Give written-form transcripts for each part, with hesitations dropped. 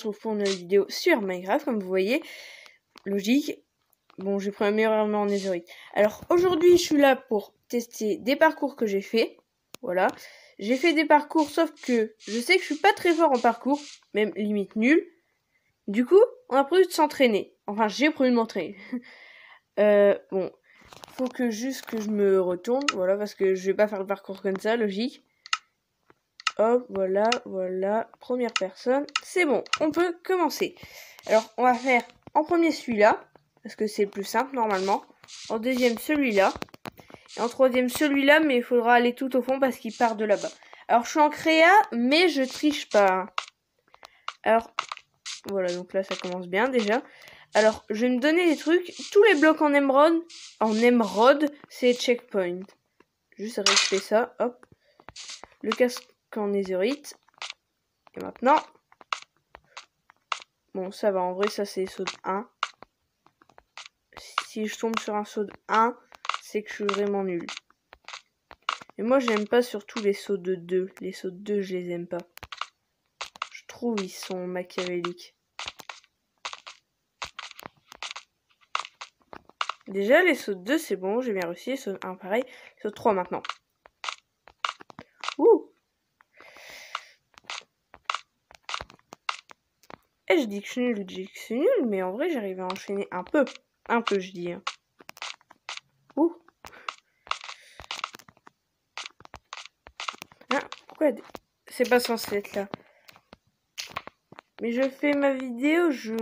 retrouve pour une vidéo sur Minecraft, comme vous voyez. Logique. Bon, j'ai pris un meilleur armure en netherite. Alors, aujourd'hui, je suis là pour tester des parcours que j'ai fait. Voilà. J'ai fait des parcours, sauf que je sais que je suis pas très fort en parcours, même limite nul. Du coup, on a prévu de s'entraîner. Enfin, j'ai prévu de m'entraîner. Bon, faut que juste que je me retourne, voilà, parce que je vais pas faire le parcours comme ça, logique. Hop, voilà, voilà, première personne. C'est bon, on peut commencer. Alors, on va faire en premier celui-là, parce que c'est le plus simple normalement. En deuxième, celui-là. Et en troisième, celui-là, mais il faudra aller tout au fond parce qu'il part de là-bas. Alors, je suis en créa, mais je triche pas. Alors, voilà, donc là, ça commence bien déjà. Alors, je vais me donner des trucs. Tous les blocs en émeraude, c'est checkpoint. Juste rester ça, hop. Le casque en netherite. Et maintenant, bon, ça va, en vrai, ça c'est saut de 1. Si je tombe sur un saut de 1, c'est que je suis vraiment nul. Et moi, j'aime pas surtout les sauts de 2. Les sauts de 2, je les aime pas. Je trouve ils sont machiavéliques. Déjà, les sauts de 2, c'est bon, j'ai bien réussi. Les sauts de 1, pareil. Les sauts de 3 maintenant. Ouh! Et je dis que je suis nul, je dis que je suis nul, mais en vrai, j'arrive à enchaîner un peu. Un peu, je dis. Ouh! Ah, pourquoi c'est pas censé être là? Mais je fais ma vidéo, je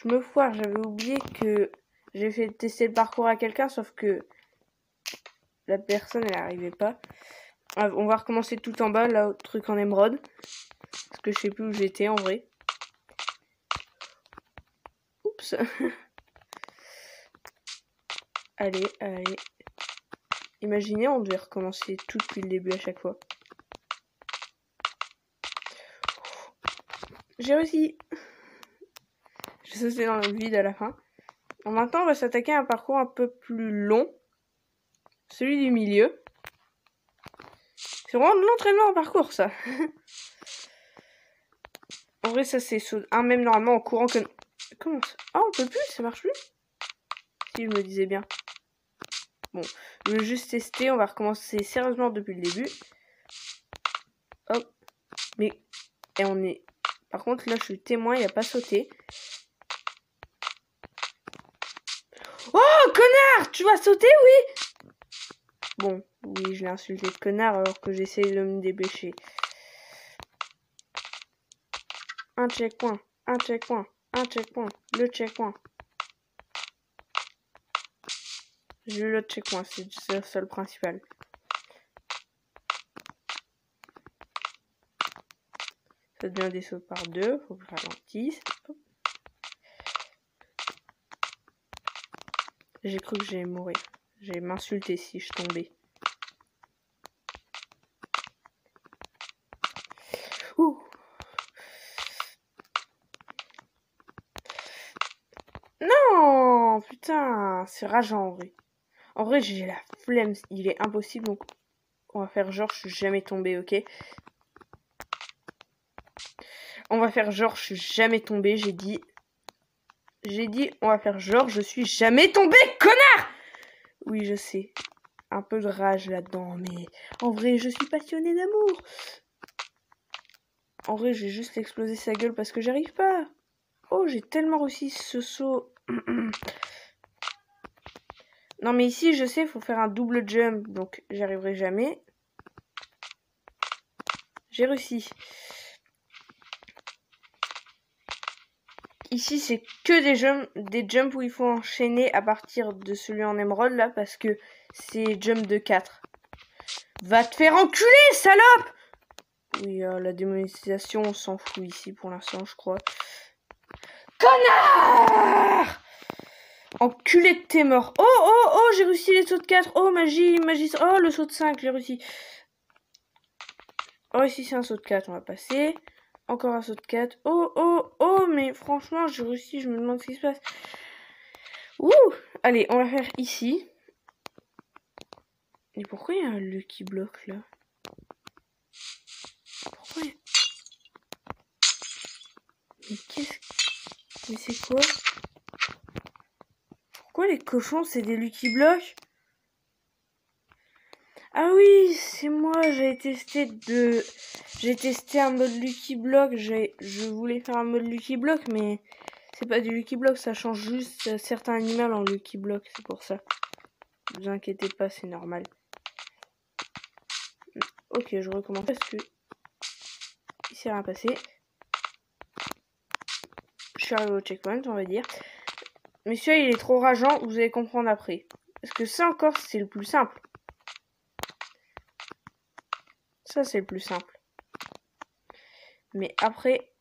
me foire. J'avais oublié que j'ai fait tester le parcours à quelqu'un, sauf que la personne, elle arrivait pas. Alors, on va recommencer tout en bas, là, au truc en émeraude. Parce que je sais plus où j'étais, en vrai. Oups. Allez, allez. Imaginez, on devait recommencer tout depuis le début à chaque fois. J'ai réussi. J'ai sauté dans le vide à la fin. Bon, maintenant, on va s'attaquer à un parcours un peu plus long. Celui du milieu. C'est vraiment de l'entraînement en parcours, ça. En vrai, ça, c'est un même normalement en courant que... Comment ça? Ah, on peut plus, ça marche plus? Si, je me disais bien. Bon, je vais juste tester. On va recommencer sérieusement depuis le début. Hop. Mais... Et on est... Par contre, là, je suis témoin, il a pas sauté. Oh, connard! Tu vas sauter, oui? Bon, oui, je l'ai insulté de connard alors que j'essaie de me dépêcher. Un checkpoint, un checkpoint, un checkpoint, le checkpoint. J'ai eu l'autre checkpoint, c'est le seul principal. Ça devient des sauts par deux, faut que je ralentisse. J'ai cru que j'allais mourir. J'allais m'insulter si je tombais. Ouh. Non, putain, c'est rageant en vrai. En vrai, j'ai la flemme, il est impossible, donc on va faire genre je suis jamais tombé, ok? On va faire genre je suis jamais tombé, j'ai dit, on va faire genre je suis jamais tombé, connard! Oui, je sais. Un peu de rage là-dedans, mais en vrai, je suis passionnée d'amour. En vrai, j'ai juste explosé sa gueule parce que j'arrive pas. Oh, j'ai tellement réussi ce saut. Non, mais ici, je sais, il faut faire un double jump, donc j'y arriverai jamais. J'ai réussi. Ici, c'est que des jumps où il faut enchaîner à partir de celui en émeraude, là, parce que c'est jump de 4. Va te faire enculer, salope! Oui, la démonétisation, on s'en fout ici pour l'instant, je crois. Connard! Enculé de tes morts. Oh, oh, oh, j'ai réussi les sauts de 4. Oh, magie, magie. Oh, le saut de 5, j'ai réussi. Oh, ici, c'est un saut de 4, on va passer. Encore un saut de 4. Oh, oh, oh, mais franchement, j'ai réussi, je me demande ce qui se passe. Ouh! Allez, on va faire ici. Et pourquoi il y a un Lucky Block, là? Pourquoi Mais mais c'est quoi? Pourquoi les cochons c'est des Lucky Blocks? Ah oui, c'est moi, j'ai testé un mode Lucky Block, je voulais faire un mode Lucky Block, mais c'est pas du Lucky Block, ça change juste certains animaux en Lucky Block, c'est pour ça. Ne vous inquiétez pas, c'est normal. Ok, je recommence parce que il s'est rien passé. Je suis arrivé au checkpoint, on va dire. Mais celui-là, il est trop rageant, vous allez comprendre après. Parce que ça encore, c'est le plus simple. Ça, c'est le plus simple. Mais après,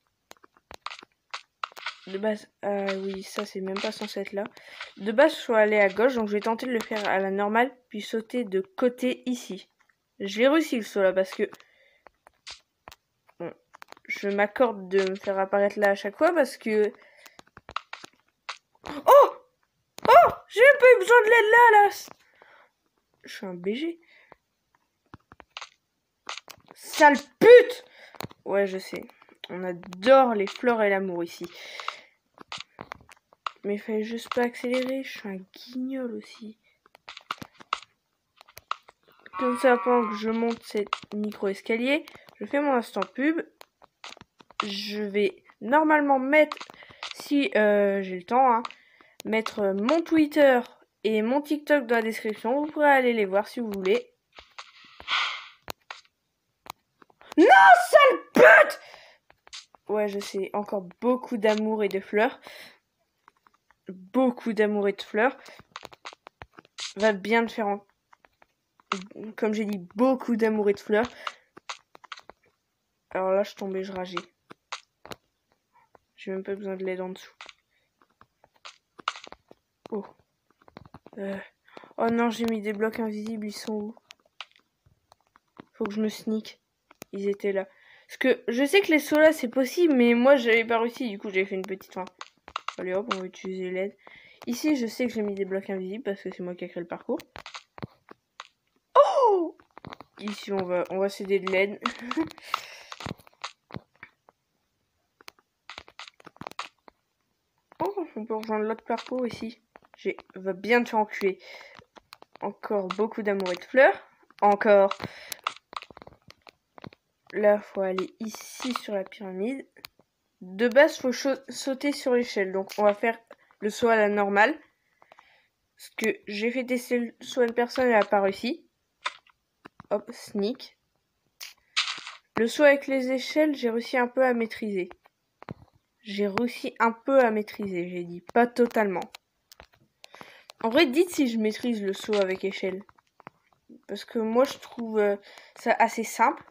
de base, oui, ça, c'est même pas censé être là. De base, je suis allé à gauche, donc je vais tenter de le faire à la normale, puis sauter de côté ici. J'ai réussi le saut là, parce que... Bon, je m'accorde de me faire apparaître là à chaque fois, parce que... Oh! Oh! J'ai même pas eu besoin de l'aide là! Je suis un BG. Sale pute! Ouais, je sais. On adore les fleurs et l'amour ici. Mais il fallait juste pas accélérer. Je suis un guignol aussi. Comme ça, pendant que je monte cette micro-escalier, je fais mon instant pub. Je vais normalement mettre, si j'ai le temps, hein, mettre mon Twitter et mon TikTok dans la description. Vous pourrez aller les voir si vous voulez. Non, sale pute! Ouais, je sais, encore beaucoup d'amour et de fleurs. Beaucoup d'amour et de fleurs. Va bien te faire comme j'ai dit, beaucoup d'amour et de fleurs. Alors là, je tombais, je rageais. J'ai même pas besoin de l'aide en dessous. Oh. Oh non, j'ai mis des blocs invisibles, ils sont où? Faut que je me sneak. Ils étaient là. Parce que je sais que les sauts là, c'est possible, mais moi, j'avais pas réussi. Du coup, j'ai fait une petite fin. Allez hop, on va utiliser l'aide. Ici, je sais que j'ai mis des blocs invisibles parce que c'est moi qui ai créé le parcours. Oh! Ici, on va céder de l'aide. Oh, on peut rejoindre l'autre parcours ici. Va bien te faire enculer. Encore beaucoup d'amour et de fleurs. Encore. Là, faut aller ici sur la pyramide. De base, faut sauter sur l'échelle. Donc, on va faire le saut à la normale. Parce que j'ai fait tester le saut à une personne, elle n'a pas réussi. Hop, sneak. Le saut avec les échelles, j'ai réussi un peu à maîtriser. J'ai dit. Pas totalement. En vrai, dites si je maîtrise le saut avec échelle. Parce que moi, je trouve ça assez simple.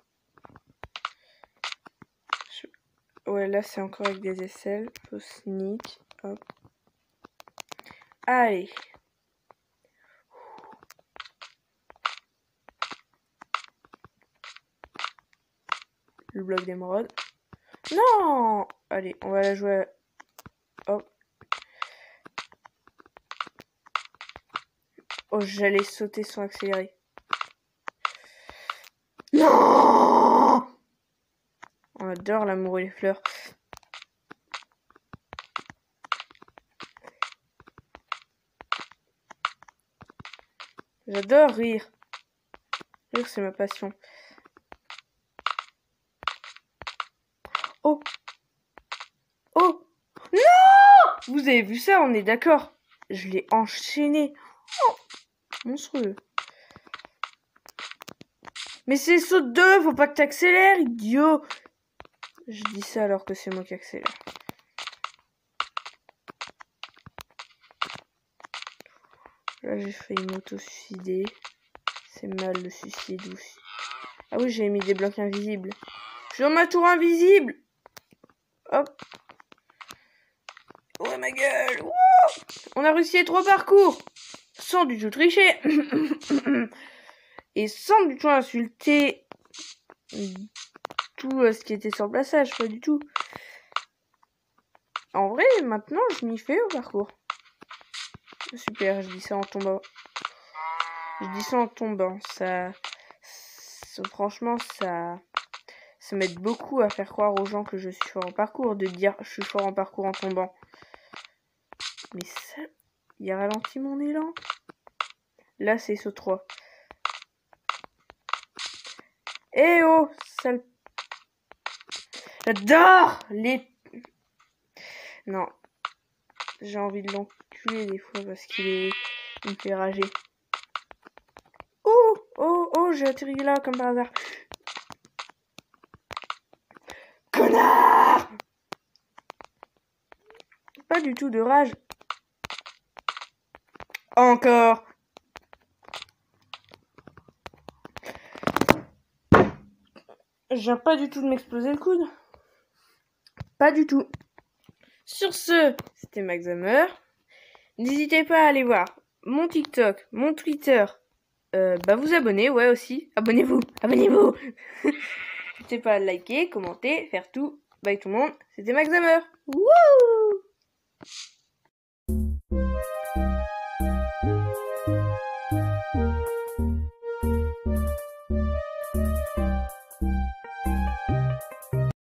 Ouais, là, c'est encore avec des aisselles. Faut sneak. Hop. Allez. Le bloc d'émeraude. Non! Allez, on va la jouer. Hop. Oh, j'allais sauter sans accélérer. Non! On adore l'amour et les fleurs. J'adore rire. Rire, c'est ma passion. Oh! Oh! Non! Vous avez vu ça, on est d'accord. Je l'ai enchaîné. Oh! Monstrueux. Mais c'est saut 2, faut pas que t'accélères, idiot. Je dis ça alors que c'est moi qui accélère. Là, j'ai failli m'auto-suicider. C'est mal le suicide aussi. Ah oui, j'ai mis des blocs invisibles. Je suis dans ma tour invisible. Hop. Ouais, ma gueule. Wouh! On a réussi les 3 parcours. Sans du tout tricher. Et sans du tout insulter tout ce qui était sur le passage. Pas du tout. En vrai, maintenant, je m'y fais au parcours. Super, je dis ça en tombant. Ça, franchement, ça Ça m'aide beaucoup à faire croire aux gens que je suis fort en parcours, de dire je suis fort en parcours en tombant. Mais ça, il a ralenti mon élan. Là, c'est saut 3. Eh oh, sale... J'adore les... Non. J'ai envie de l'enculer des fois parce il me fait rager. Oh, oh, oh, j'ai atterri là comme par hasard. Connard! Pas du tout de rage. Encore. Je viens pas du tout de m'exploser le coude. Pas du tout. Sur ce, c'était Max Hammer. N'hésitez pas à aller voir mon TikTok, mon Twitter. Vous abonner, ouais aussi. Abonnez-vous. N'hésitez pas à liker, commenter, faire tout. Bye tout le monde. C'était Max Hammer. Wouh!